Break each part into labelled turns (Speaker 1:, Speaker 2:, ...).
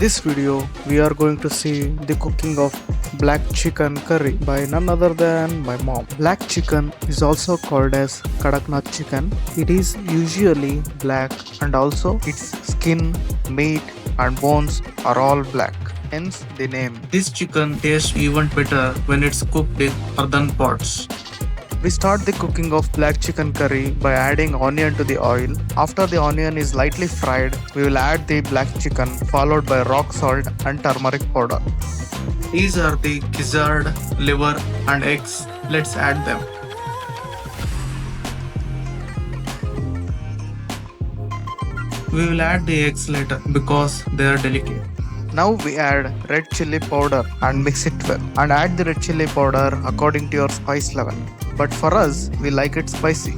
Speaker 1: this video, we are going to see the cooking of black chicken curry by none other than my mom. Black chicken is also called as Kadaknath chicken. It is usually black and also its skin, meat and bones are all black. Hence the name. This chicken tastes even better when it's cooked in earthen pots. We start the cooking of black chicken curry by adding onion to the oil. After the onion is lightly fried, we will add the black chicken followed by rock salt and turmeric powder. These are the gizzard, liver and eggs. Let's add them. We will add the eggs later because they are delicate. Now we add red chili powder and mix it well. And add the red chili powder according to your spice level. But for us, we like it spicy.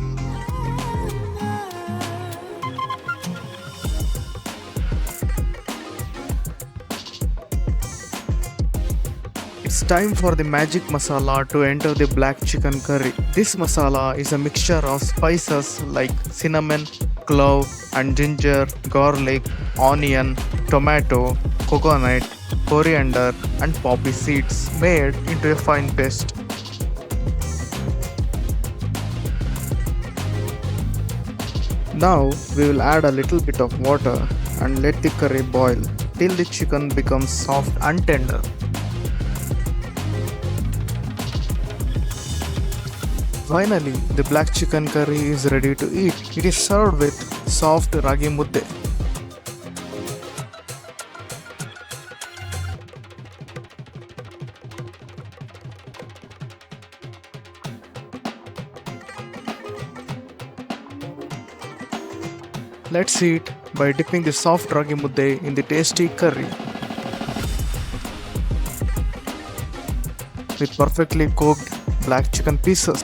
Speaker 1: It's time for the magic masala to enter the black chicken curry. This masala is a mixture of spices like cinnamon, clove and ginger, garlic, onion, tomato, coconut, coriander and poppy seeds made into a fine paste. Now we will add a little bit of water and let the curry boil till the chicken becomes soft and tender. Finally, the black chicken curry is ready to eat. It is served with soft ragi mudde. Let's eat by dipping the soft ragi mudde in the tasty curry. With perfectly cooked black chicken pieces.